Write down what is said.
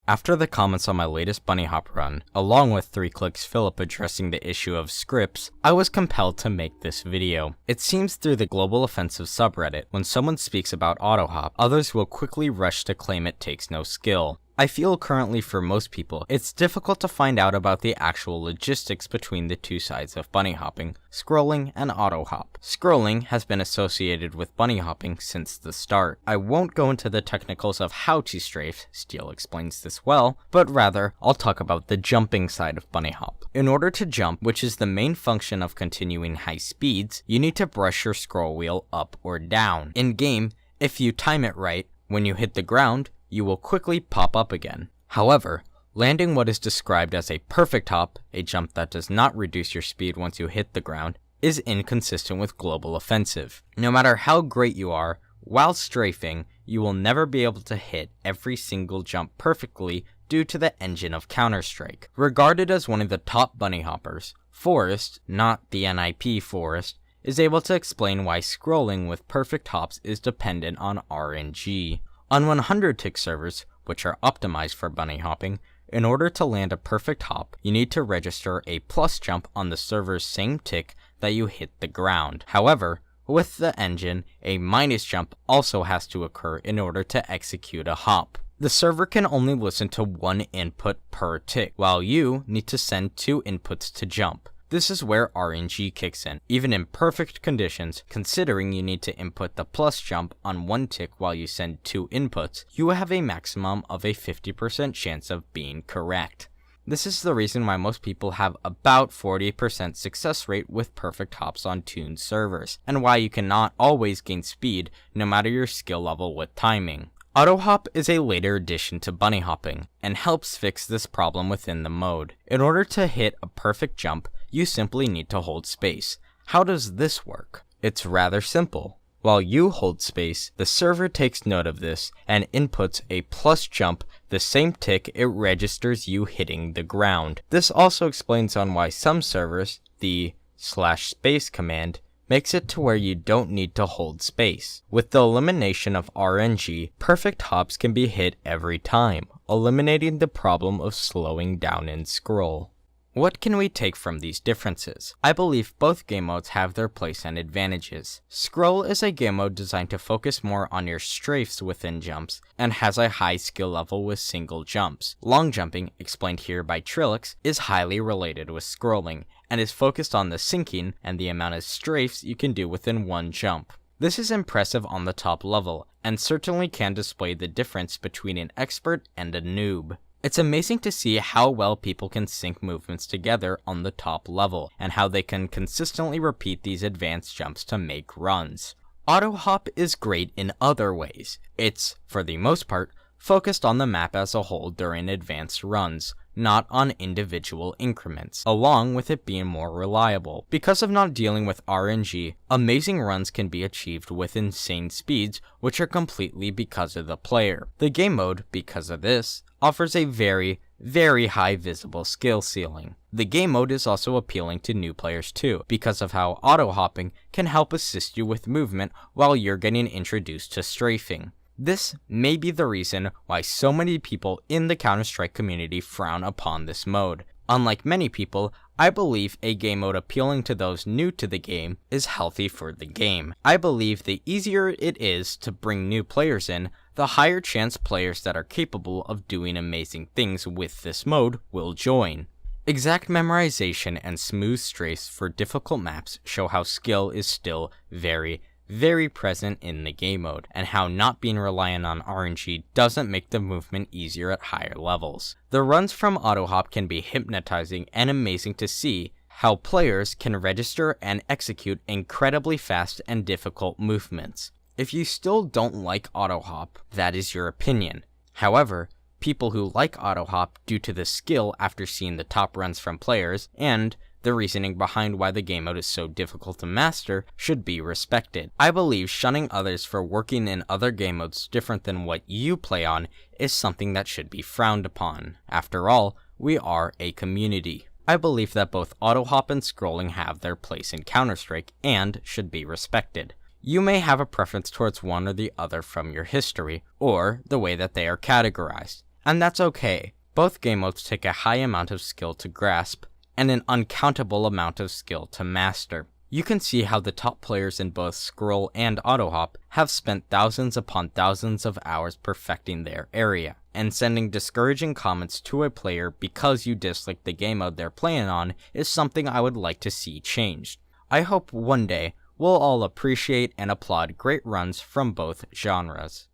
After the comments on my latest bunny hop run, along with 3Clicks Philip addressing the issue of scripts, I was compelled to make this video. It seems through the global offensive subreddit, when someone speaks about Autohop, others will quickly rush to claim it takes no skill. I feel currently for most people, it's difficult to find out about the actual logistics between the two sides of bunny hopping, scrolling and autohop. Scrolling has been associated with bunny hopping since the start. I won't go into the technicals of how to strafe, Steele explains this well, but rather, I'll talk about the jumping side of bunny hop. In order to jump, which is the main function of continuing high speeds, you need to brush your scroll wheel up or down. In game, if you time it right, when you hit the ground, you will quickly pop up again. However, landing what is described as a perfect hop, a jump that does not reduce your speed once you hit the ground, is inconsistent with global offensive. No matter how great you are, while strafing, you will never be able to hit every single jump perfectly due to the engine of Counter-Strike. Regarded as one of the top bunny hoppers, Forrest, not the NIP Forrest, is able to explain why scrolling with perfect hops is dependent on RNG. On 100-tick servers, which are optimized for bunny hopping, in order to land a perfect hop, you need to register a plus jump on the server's same tick that you hit the ground. However, with the engine, a minus jump also has to occur in order to execute a hop. The server can only listen to one input per tick, while you need to send 2 inputs to jump. This is where RNG kicks in, even in perfect conditions. Considering you need to input the plus jump on 1 tick while you send 2 inputs, you have a maximum of a 50% chance of being correct. This is the reason why most people have about 40% success rate with perfect hops on tuned servers, and why you cannot always gain speed no matter your skill level with timing. Autohop is a later addition to bunny hopping, and helps fix this problem within the mode. In order to hit a perfect jump, you simply need to hold space. How does this work? It's rather simple. While you hold space, the server takes note of this and inputs a plus jump the same tick it registers you hitting the ground. This also explains on why some servers, the /space command, makes it to where you don't need to hold space. With the elimination of RNG, perfect hops can be hit every time, eliminating the problem of slowing down in scroll. What can we take from these differences? I believe both game modes have their place and advantages. Scroll is a game mode designed to focus more on your strafes within jumps, and has a high skill level with single jumps. Long jumping, explained here by Trilluxe, is highly related with scrolling, and is focused on the sinking and the amount of strafes you can do within 1 jump. This is impressive on the top level, and certainly can display the difference between an expert and a noob. It's amazing to see how well people can sync movements together on the top level, and how they can consistently repeat these advanced jumps to make runs. Autohop is great in other ways. It's, for the most part, focused on the map as a whole during advanced runs, not on individual increments, along with it being more reliable. Because of not dealing with RNG, amazing runs can be achieved with insane speeds, which are completely because of the player. The game mode, because of this, offers a very, very high visible skill ceiling. The game mode is also appealing to new players too, because of how auto-hopping can help assist you with movement while you're getting introduced to strafing. This may be the reason why so many people in the Counter-Strike community frown upon this mode. Unlike many people, I believe a game mode appealing to those new to the game is healthy for the game. I believe the easier it is to bring new players in, the higher chance players that are capable of doing amazing things with this mode will join. Exact memorization and smooth strafes for difficult maps show how skill is still very present in the game mode, and how not being reliant on RNG doesn't make the movement easier at higher levels. The runs from Autohop can be hypnotizing and amazing to see how players can register and execute incredibly fast and difficult movements. If you still don't like Autohop, that is your opinion. However, people who like Autohop due to the skill after seeing the top runs from players, and the reasoning behind why the game mode is so difficult to master, should be respected. I believe shunning others for working in other game modes different than what you play on is something that should be frowned upon. After all, we are a community. I believe that both Autohop and scrolling have their place in Counter-Strike and should be respected. You may have a preference towards one or the other from your history, or the way that they are categorized. And that's okay. Both game modes take a high amount of skill to grasp, and an uncountable amount of skill to master. You can see how the top players in both Scroll and Autohop have spent thousands upon thousands of hours perfecting their area, and sending discouraging comments to a player because you dislike the game mode they're playing on is something I would like to see changed. I hope one day we'll all appreciate and applaud great runs from both genres.